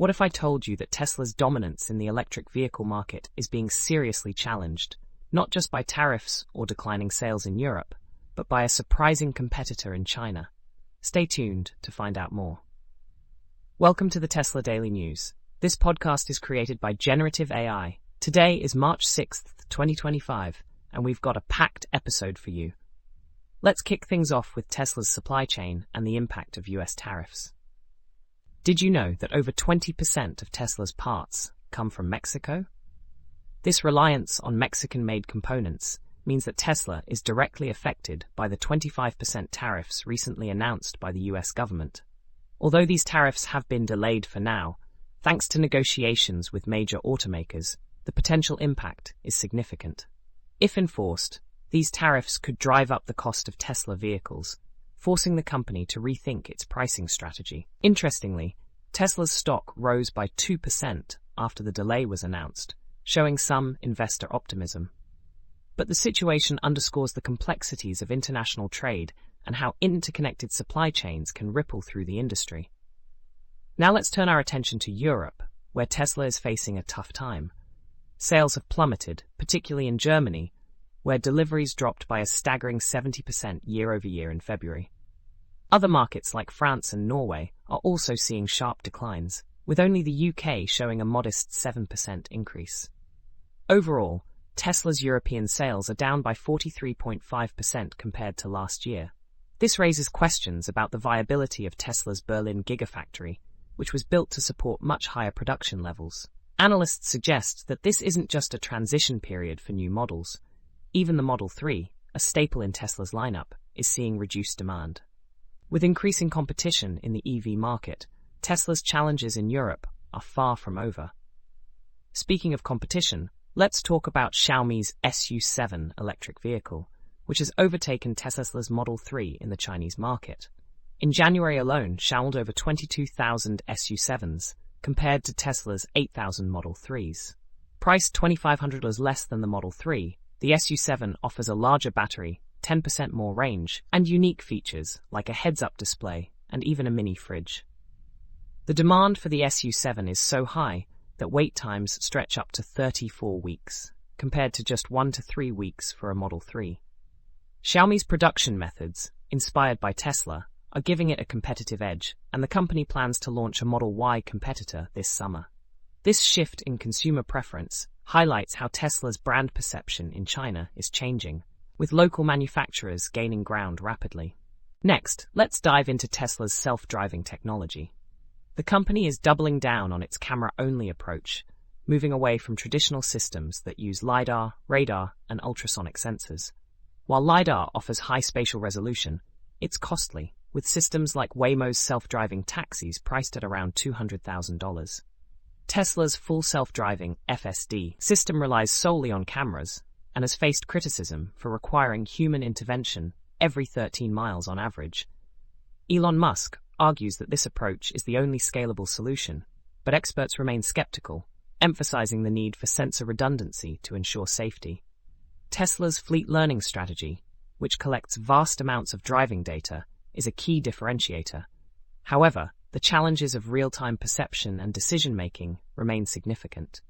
What if I told you that Tesla's dominance in the electric vehicle market is being seriously challenged, not just by tariffs or declining sales in Europe, but by a surprising competitor in China? Stay tuned to find out more. Welcome to the Tesla Daily News. This podcast is created by Generative AI. Today is March 6th, 2025, and we've got a packed episode for you. Let's kick things off with Tesla's supply chain and the impact of US tariffs. Did you know that over 20% of Tesla's parts come from Mexico? This reliance on Mexican-made components means that Tesla is directly affected by the 25% tariffs recently announced by the US government. Although these tariffs have been delayed for now, thanks to negotiations with major automakers, the potential impact is significant. If enforced, these tariffs could drive up the cost of Tesla vehicles, forcing the company to rethink its pricing strategy. Interestingly, Tesla's stock rose by 2% after the delay was announced, showing some investor optimism. But the situation underscores the complexities of international trade and how interconnected supply chains can ripple through the industry. Now let's turn our attention to Europe, where Tesla is facing a tough time. Sales have plummeted, particularly in Germany, where deliveries dropped by a staggering 70% year-over-year in February. Other markets like France and Norway are also seeing sharp declines, with only the UK showing a modest 7% increase. Overall, Tesla's European sales are down by 43.5% compared to last year. This raises questions about the viability of Tesla's Berlin Gigafactory, which was built to support much higher production levels. Analysts suggest that this isn't just a transition period for new models. Even the Model 3, a staple in Tesla's lineup, is seeing reduced demand. With increasing competition in the EV market, Tesla's challenges in Europe are far from over. Speaking of competition, let's talk about Xiaomi's SU7 electric vehicle, which has overtaken Tesla's Model 3 in the Chinese market. In January alone, Xiaomi sold over 22,000 SU7s, compared to Tesla's 8,000 Model 3s. Priced $2,500 less than the Model 3, the SU7 offers a larger battery, 10% more range, and unique features like a heads-up display and even a mini fridge. The demand for the SU7 is so high that wait times stretch up to 34 weeks, compared to just 1 to 3 weeks for a Model 3. Xiaomi's production methods, inspired by Tesla, are giving it a competitive edge, and the company plans to launch a Model Y competitor this summer. This shift in consumer preference highlights how Tesla's brand perception in China is changing, with local manufacturers gaining ground rapidly. Next, let's dive into Tesla's self-driving technology. The company is doubling down on its camera-only approach, moving away from traditional systems that use LiDAR, radar, and ultrasonic sensors. While LiDAR offers high spatial resolution, it's costly, with systems like Waymo's self-driving taxis priced at around $200,000. Tesla's full self-driving FSD system relies solely on cameras and has faced criticism for requiring human intervention every 13 miles on average. Elon Musk argues that this approach is the only scalable solution, but experts remain skeptical, emphasizing the need for sensor redundancy to ensure safety. Tesla's fleet learning strategy, which collects vast amounts of driving data, is a key differentiator. However, the challenges of real-time perception and decision-making remain significant.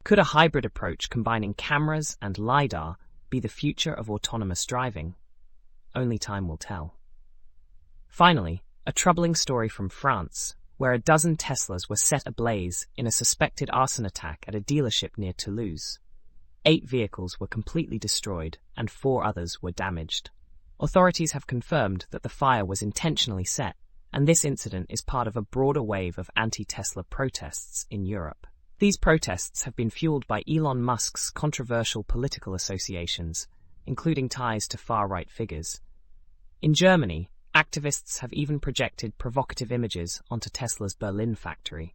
Could a hybrid approach combining cameras and LiDAR be the future of autonomous driving? Only time will tell. Finally, a troubling story from France, where a dozen Teslas were set ablaze in a suspected arson attack at a dealership near Toulouse. 8 vehicles were completely destroyed and 4 others were damaged. Authorities have confirmed that the fire was intentionally set, and this incident is part of a broader wave of anti-Tesla protests in Europe. These protests have been fueled by Elon Musk's controversial political associations, including ties to far-right figures. In Germany, activists have even projected provocative images onto Tesla's Berlin factory.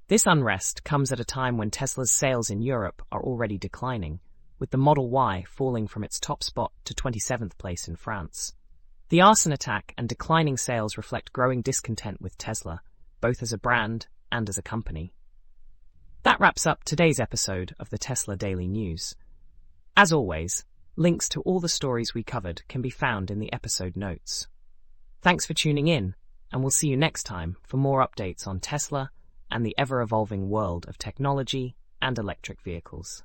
This unrest comes at a time when Tesla's sales in Europe are already declining, with the Model Y falling from its top spot to 27th place in France. The arson attack and declining sales reflect growing discontent with Tesla, both as a brand and as a company. That wraps up today's episode of the Tesla Daily News. As always, links to all the stories we covered can be found in the episode notes. Thanks for tuning in, and we'll see you next time for more updates on Tesla and the ever-evolving world of technology and electric vehicles.